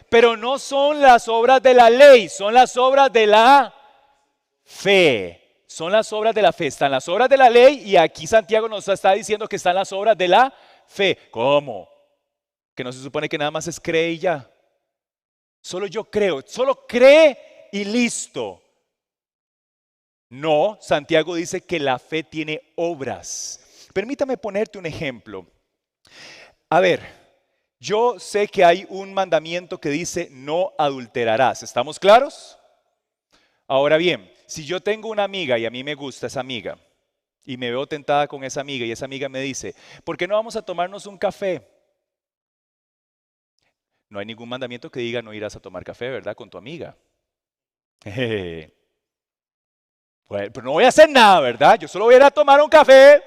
pero no son las obras de la ley, son las obras de la fe. Son las obras de la fe. Están las obras de la ley y aquí Santiago nos está diciendo que están las obras de la fe. ¿Cómo? Que no se supone que nada más es cree y ya. Solo yo creo, solo cree y listo. No, Santiago dice que la fe tiene obras. Permítame ponerte un ejemplo. A ver, yo sé que hay un mandamiento que dice no adulterarás. ¿Estamos claros? Ahora bien, si yo tengo una amiga y a mí me gusta esa amiga y me veo tentada con esa amiga y esa amiga me dice: ¿por qué no vamos a tomarnos un café? No hay ningún mandamiento que diga no irás a tomar café, ¿verdad? Con tu amiga. Bueno, pero no voy a hacer nada, ¿verdad? Yo solo voy a ir a tomar un café.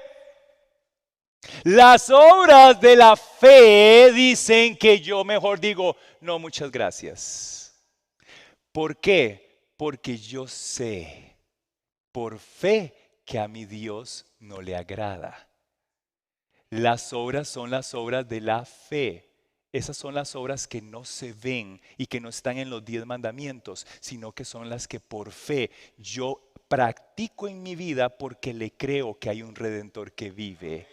Las obras de la fe dicen que yo mejor digo, no, muchas gracias. ¿Por qué? Porque yo sé, por fe, que a mi Dios no le agrada. Las obras son las obras de la fe. Esas son las obras que no se ven y que no están en los 10 mandamientos, sino que son las que por fe yo practico en mi vida porque le creo que hay un redentor que vive.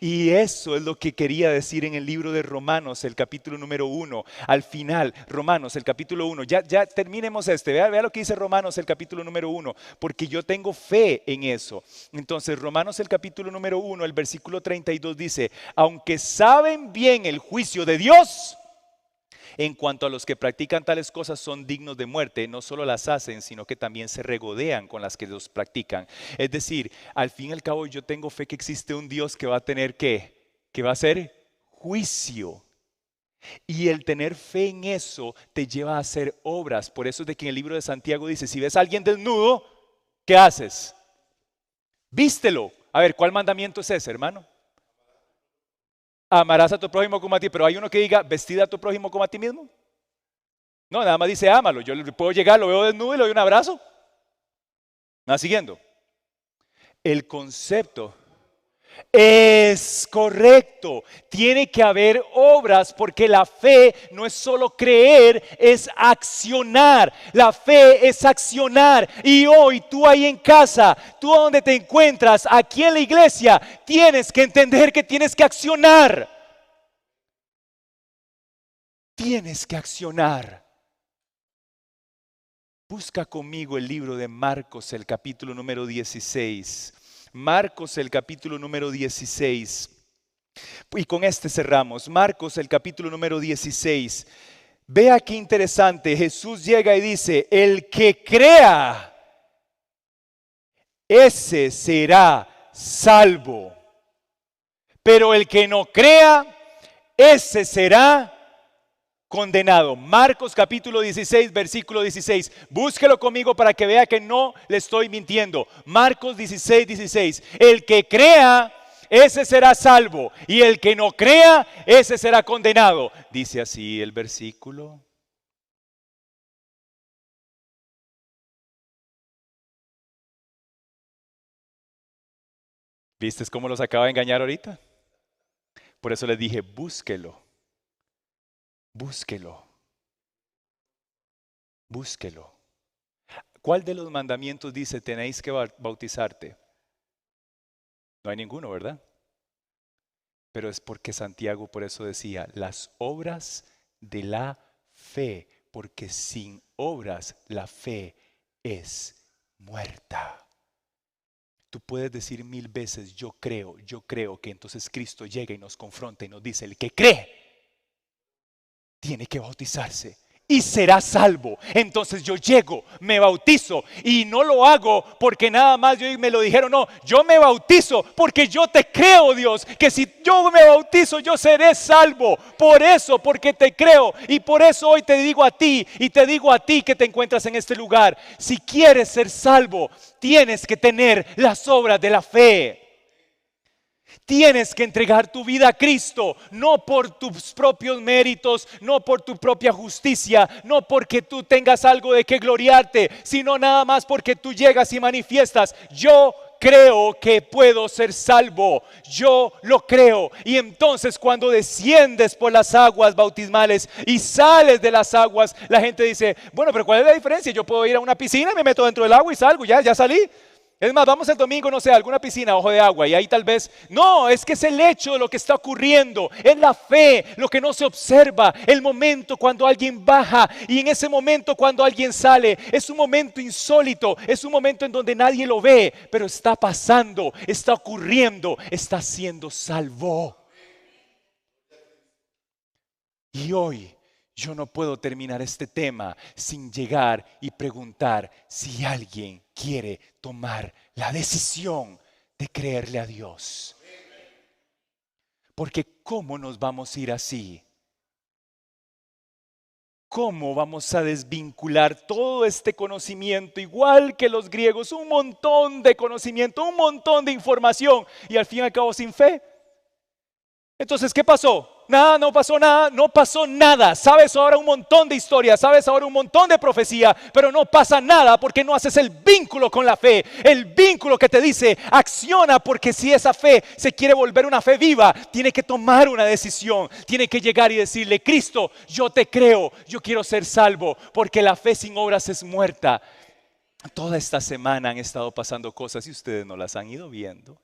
Y eso es lo que quería decir en el libro de Romanos, el capítulo número 1. Al final, Romanos, el capítulo 1. Ya terminemos este. Vea lo que dice Romanos, el capítulo número 1. Porque yo tengo fe en eso. Entonces, Romanos, el capítulo número 1, el versículo 32 dice: aunque saben bien el juicio de Dios en cuanto a los que practican tales cosas, son dignos de muerte, no solo las hacen, sino que también se regodean con las que los practican. Es decir, al fin y al cabo yo tengo fe que existe un Dios que va a tener que va a hacer juicio. Y el tener fe en eso te lleva a hacer obras. Por eso es de que en el libro de Santiago dice, si ves a alguien desnudo, ¿qué haces? Vístelo. A ver, ¿cuál mandamiento es ese, hermano? Amarás a tu prójimo como a ti, pero hay uno que diga, vestida a tu prójimo como a ti mismo. No, nada más dice, ámalo. Yo puedo llegar, lo veo desnudo y le doy un abrazo. ¿Me va siguiendo? El concepto es correcto. Tiene que haber obras porque la fe no es solo creer, es accionar. La fe es accionar. Y hoy tú ahí en casa, tú donde te encuentras, aquí en la iglesia, tienes que entender que tienes que accionar. Tienes que accionar. Busca conmigo el libro de Marcos, el capítulo número 16. Marcos, el capítulo número 16. Y con este cerramos. Marcos, el capítulo número 16. Vea qué interesante. Jesús llega y dice, el que crea, ese será salvo. Pero el que no crea, ese será condenado. Marcos capítulo 16, versículo 16. Búsquelo conmigo para que vea que no le estoy mintiendo. Marcos 16, 16. El que crea, ese será salvo. Y el que no crea, ese será condenado. Dice así el versículo. ¿Viste cómo los acaba de engañar ahorita? Por eso les dije, búsquelo. Búsquelo. Búsquelo. ¿Cuál de los mandamientos dice tenéis que bautizarte? No hay ninguno, ¿verdad? Pero es porque Santiago por eso decía, las obras de la fe, porque sin obras la fe es muerta. Tú puedes decir 1000 veces, yo creo, que entonces Cristo llega y nos confronta y nos dice, el que cree, tiene que bautizarse y será salvo. Entonces yo llego, me bautizo y no lo hago porque nada más me lo dijeron. No, yo me bautizo porque yo te creo, Dios, que si yo me bautizo yo seré salvo. Por eso, porque te creo, y por eso hoy te digo a ti y te digo a ti que te encuentras en este lugar, si quieres ser salvo, tienes que tener las obras de la fe. Tienes que entregar tu vida a Cristo, no por tus propios méritos, no por tu propia justicia, no porque tú tengas algo de que gloriarte, sino nada más porque tú llegas y manifiestas, yo creo que puedo ser salvo, yo lo creo. Y entonces cuando desciendes por las aguas bautismales y sales de las aguas, la gente dice, bueno, pero ¿cuál es la diferencia? Yo puedo ir a una piscina y me meto dentro del agua y salgo, ya salí. Es más, vamos el domingo, no sé, a alguna piscina, ojo de agua, y ahí tal vez, no, es que es el hecho de lo que está ocurriendo, es la fe, lo que no se observa, el momento cuando alguien baja, y en ese momento cuando alguien sale, es un momento insólito, es un momento en donde nadie lo ve, pero está pasando, está ocurriendo, está siendo salvo. Y hoy yo no puedo terminar este tema sin llegar y preguntar si alguien quiere tomar la decisión de creerle a Dios. Porque ¿cómo nos vamos a ir así? ¿Cómo vamos a desvincular todo este conocimiento, igual que los griegos? Un montón de conocimiento, un montón de información y al fin y al cabo sin fe. Entonces, ¿qué pasó? Nada, no pasó nada, no pasó nada. Sabes ahora un montón de historias, sabes ahora un montón de profecía, pero no pasa nada porque no haces el vínculo con la fe. El vínculo que te dice, acciona, porque si esa fe se quiere volver una fe viva, tiene que tomar una decisión. Tiene que llegar y decirle, Cristo, yo te creo, yo quiero ser salvo, porque la fe sin obras es muerta. Toda esta semana han estado pasando cosas y ustedes no las han ido viendo.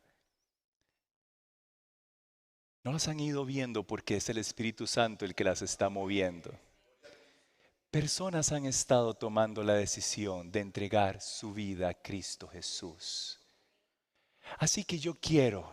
No las han ido viendo porque es el Espíritu Santo el que las está moviendo. Personas han estado tomando la decisión de entregar su vida a Cristo Jesús. Así que yo quiero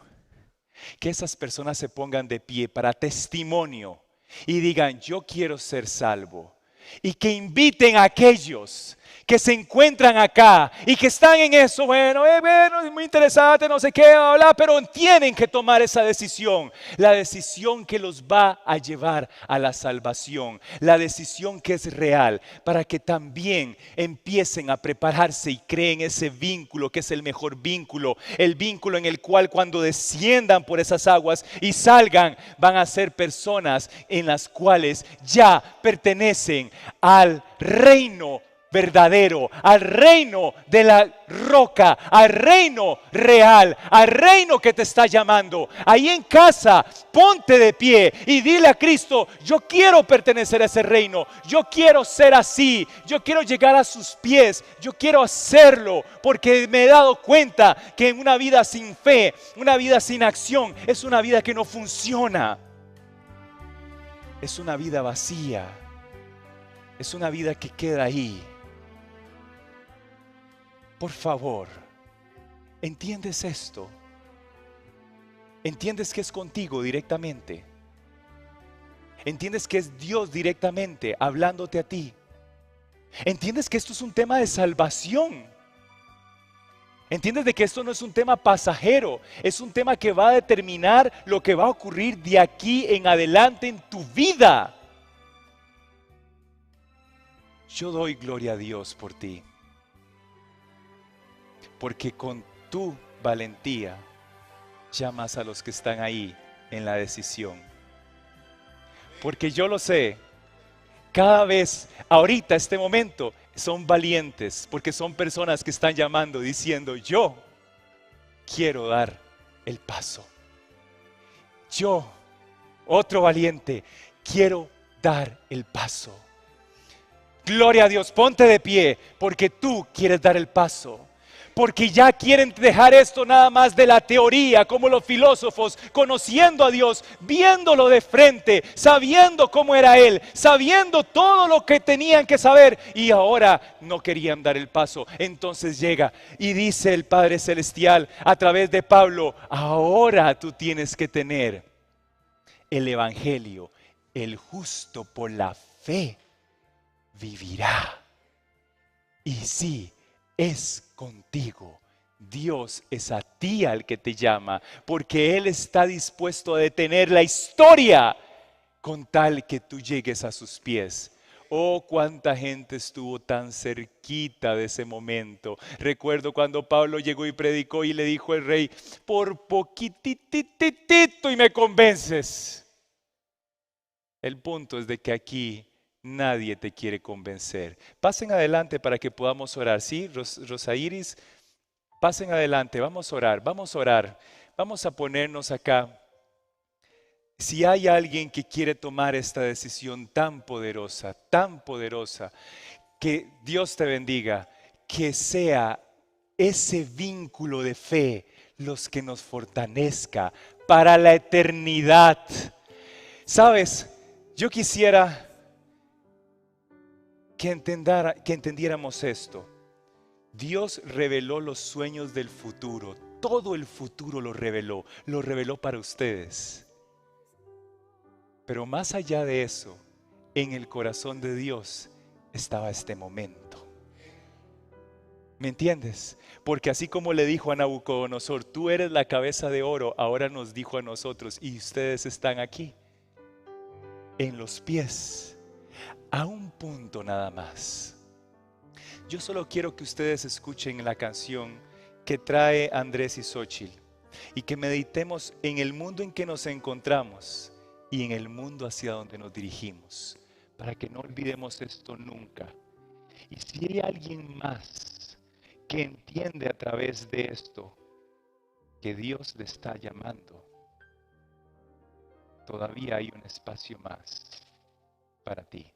que esas personas se pongan de pie para testimonio y digan, yo quiero ser salvo. Y que inviten a aquellos que se encuentran acá y que están en eso, bueno, es muy interesante, no sé qué, pero tienen que tomar esa decisión. La decisión que los va a llevar a la salvación. La decisión que es real, para que también empiecen a prepararse y creen ese vínculo que es el mejor vínculo. El vínculo en el cual cuando desciendan por esas aguas y salgan, van a ser personas en las cuales ya pertenecen al reino verdadero, al reino de la roca, al reino real, al reino que te está llamando. Ahí en casa, ponte de pie y dile a Cristo, yo quiero pertenecer a ese reino, yo quiero ser así, yo quiero llegar a sus pies, yo quiero hacerlo, porque me he dado cuenta que en una vida sin fe, una vida sin acción, es una vida que no funciona. Es una vida vacía. Es una vida que queda ahí. Por favor, ¿entiendes esto? ¿Entiendes que es contigo directamente? ¿Entiendes que es Dios directamente hablándote a ti? ¿Entiendes que esto es un tema de salvación? ¿Entiendes de que esto no es un tema pasajero? Es un tema que va a determinar lo que va a ocurrir de aquí en adelante en tu vida. Yo doy gloria a Dios por ti. Porque con tu valentía llamas a los que están ahí en la decisión. Porque yo lo sé, cada vez, ahorita, este momento, son valientes, porque son personas que están llamando, diciendo, yo quiero dar el paso. Yo, otro valiente, quiero dar el paso. Gloria a Dios, ponte de pie, porque tú quieres dar el paso. Porque ya quieren dejar esto nada más de la teoría, como los filósofos, conociendo a Dios, viéndolo de frente, sabiendo cómo era Él, sabiendo todo lo que tenían que saber, y ahora no querían dar el paso. Entonces llega y dice el Padre Celestial a través de Pablo, ahora tú tienes que tener el Evangelio, el justo por la fe vivirá. Y sí, es contigo. Dios es a ti al que te llama, porque Él está dispuesto a detener la historia con tal que tú llegues a sus pies. Oh, cuánta gente estuvo tan cerquita de ese momento. Recuerdo cuando Pablo llegó y predicó y le dijo al rey, por poquitititito y me convences. El punto es de que aquí nadie te quiere convencer. Pasen adelante para que podamos orar. ¿Sí? Rosa Iris, pasen adelante. Vamos a orar, vamos a orar. Vamos a ponernos acá. Si hay alguien que quiere tomar esta decisión tan poderosa, que Dios te bendiga, que sea ese vínculo de fe los que nos fortalezca para la eternidad. ¿Sabes? Yo quisiera que entendiéramos esto. Dios reveló los sueños del futuro, todo el futuro lo reveló para ustedes. Pero más allá de eso, en el corazón de Dios estaba este momento. ¿Me entiendes? Porque así como le dijo a Nabucodonosor, tú eres la cabeza de oro, ahora nos dijo a nosotros, y ustedes están aquí, en los pies. a un punto nada más. Yo solo quiero que ustedes escuchen la canción que trae Andrés y Xóchitl y que meditemos en el mundo en que nos encontramos y en el mundo hacia donde nos dirigimos, para que no olvidemos esto nunca. Y si hay alguien más que entiende a través de esto que Dios le está llamando, todavía hay un espacio más para ti.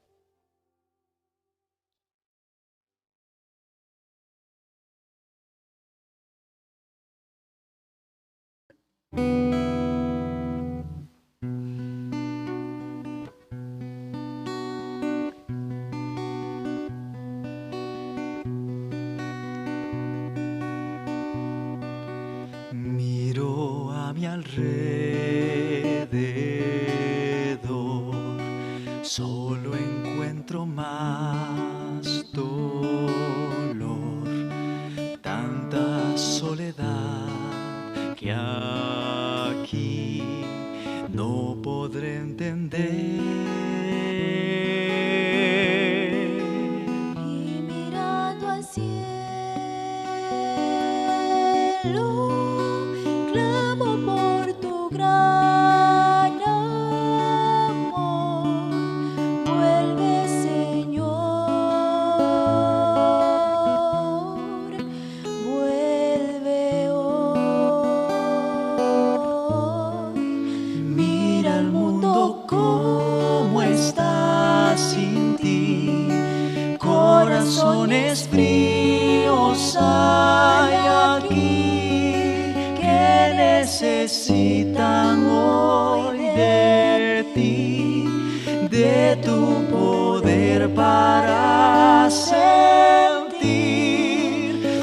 Miro a mi alrededor, solo encuentro más dolor, tanta soledad que aquí no podré entender. Y mirando al cielo, clamo por tu gran amor. Vuelve, Señor, vuelve hoy. Mira el mundo como está sin ti, corazones fríos hay aquí que necesitan hoy de ti, de tu poder para sentir.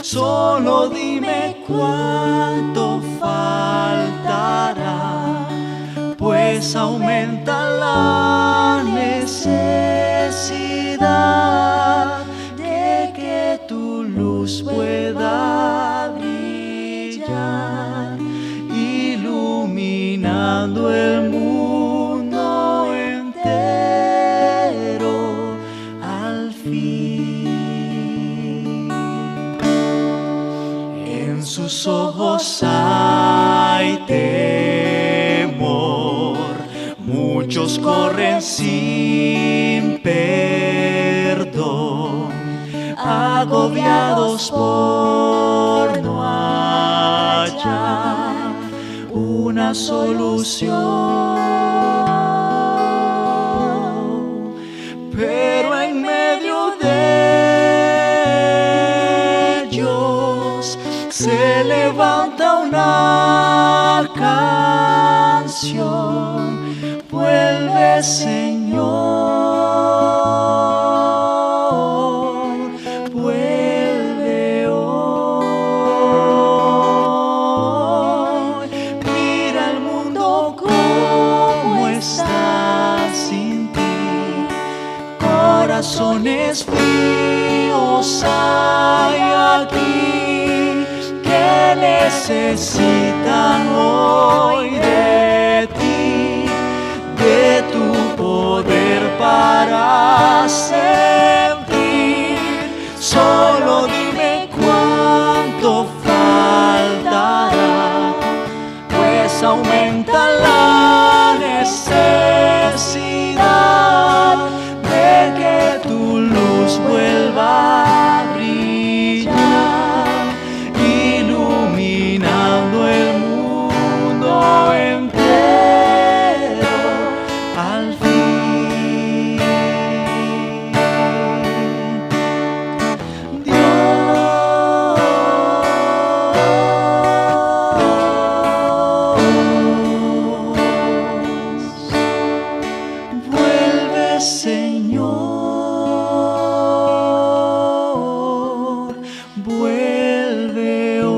Solo dime cuánto faltará, pues aumenta la necesidad de que tu luz pueda brillar, iluminando el mundo entero al fin. En sus ojos hay temor, muchos corren sin perdón, agobiados por no hallar una solución. Pero en medio de ellos se levanta una canción. Vuelve, Señor, vuelve hoy. Mira el mundo como está sin ti, corazones fríos hay aquí que necesitan hoy de ti, de tu poder para sentir. Solo dime cuánto faltará, pues aumenta la necesidad de que tu luz vuelva a brillar, iluminando el mundo entero al fin. Dios, vuelve, Señor, vuelve hoy.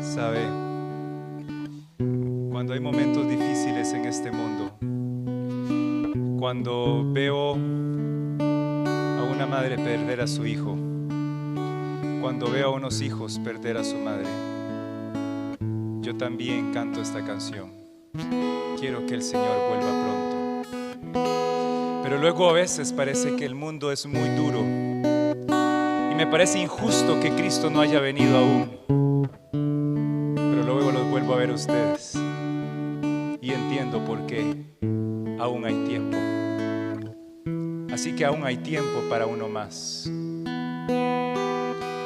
¿Sabe? Cuando hay momentos difíciles en este mundo, cuando veo a una madre perder a su hijo, cuando veo a unos hijos perder a su madre, yo también canto esta canción. Quiero que el Señor vuelva pronto. Pero luego a veces parece que el mundo es muy duro y me parece injusto que Cristo no haya venido aún. Pero luego los vuelvo a ver a ustedes y entiendo por qué. Aún hay tiempo. Así que aún hay tiempo para uno más.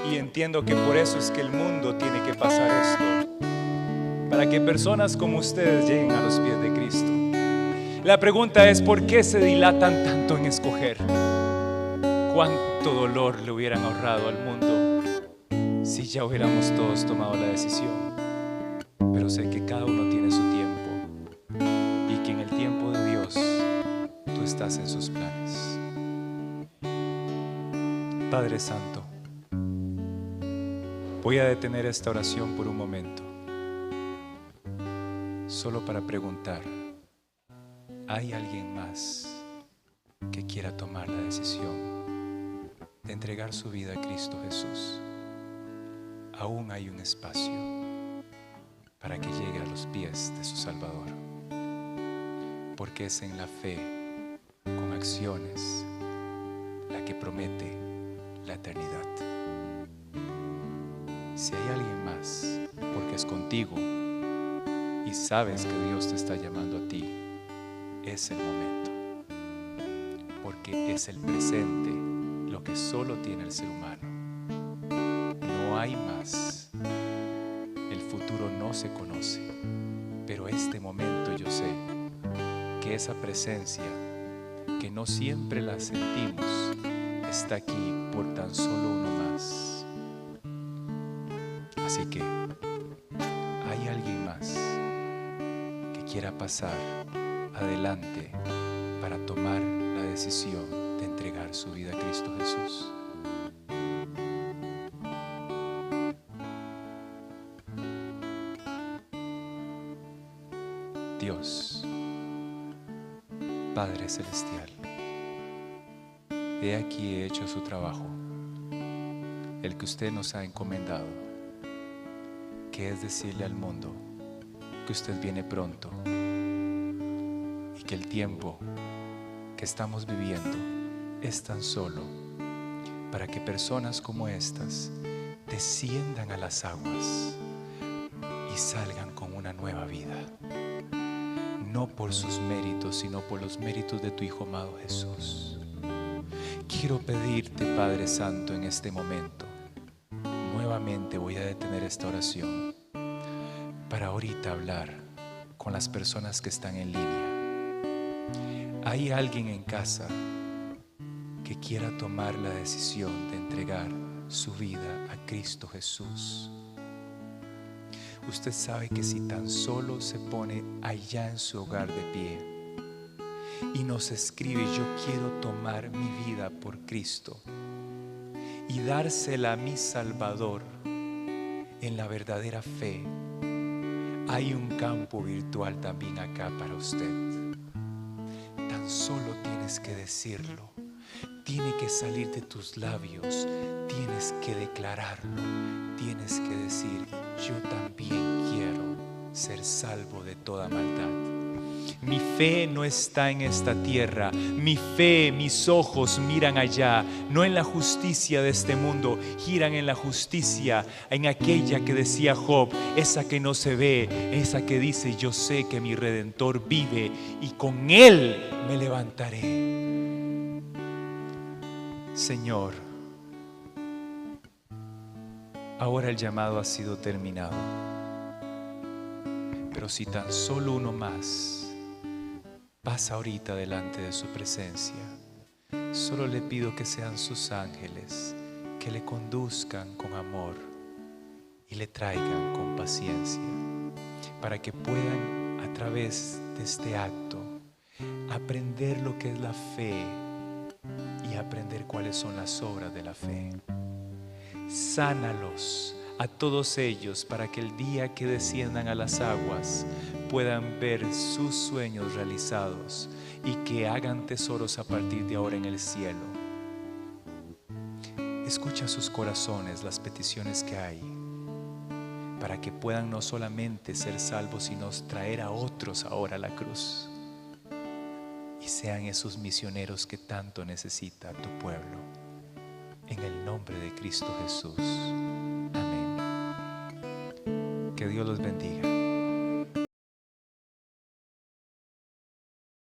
Y entiendo que por eso es que el mundo tiene que pasar esto, para que personas como ustedes lleguen a los pies de Cristo. La pregunta es, ¿por qué se dilatan tanto en escoger? ¿Cuánto dolor le hubieran ahorrado al mundo si ya hubiéramos todos tomado la decisión? Pero sé que cada uno tiene su tiempo y que en el tiempo de Dios tú estás en sus planes. Padre Santo, voy a detener esta oración por un momento, solo para preguntar, ¿hay alguien más que quiera tomar la decisión de entregar su vida a Cristo Jesús? Aún hay un espacio para que llegue a los pies de su Salvador, porque es en la fe, con acciones, la que promete la eternidad. Si hay alguien más, porque es contigo y sabes que Dios te está llamando a ti, es el momento, porque es el presente lo que solo tiene el ser humano. No hay más. El futuro no se conoce, pero este momento yo sé que esa presencia que no siempre la sentimos está aquí por tan solo uno más. Así que hay alguien más que quiera pasar adelante para tomar la decisión de entregar su vida a Cristo Jesús. Dios, Padre Celestial, he aquí he hecho su trabajo, el que usted nos ha encomendado, que es decirle al mundo que usted viene pronto y que el tiempo que estamos viviendo es tan solo para que personas como estas desciendan a las aguas y salgan con una nueva vida, no por sus méritos, sino por los méritos de tu Hijo amado Jesús. Quiero pedirte, Padre Santo, en este momento, nuevamente voy a detener esta oración para ahorita hablar con las personas que están en línea. ¿Hay alguien en casa que quiera tomar la decisión de entregar su vida a Cristo Jesús? Usted sabe que si tan solo se pone allá en su hogar de pie y nos escribe, yo quiero tomar mi vida por Cristo y dársela a mi Salvador en la verdadera fe, hay un campo virtual también acá para usted. Tan solo tienes que decirlo, tiene que salir de tus labios, tienes que declararlo, tienes que decir, yo también quiero ser salvo de toda maldad. Mi fe no está en esta tierra, mi fe, mis ojos miran allá, no en la justicia de este mundo, giran en la justicia, en aquella que decía Job, esa que no se ve, esa que dice, yo sé que mi Redentor vive y con Él me levantaré. Señor, ahora el llamado ha sido terminado, pero si tan solo uno más pasa ahorita delante de su presencia, solo le pido que sean sus ángeles, que le conduzcan con amor y le traigan con paciencia, para que puedan a través de este acto aprender lo que es la fe y aprender cuáles son las obras de la fe. Sánalos a todos ellos para que el día que desciendan a las aguas puedan ver sus sueños realizados y que hagan tesoros a partir de ahora en el cielo. Escucha sus corazones, las peticiones que hay, para que puedan no solamente ser salvos, sino traer a otros ahora a la cruz y sean esos misioneros que tanto necesita tu pueblo. En el nombre de Cristo Jesús. Amén. Que Dios los bendiga.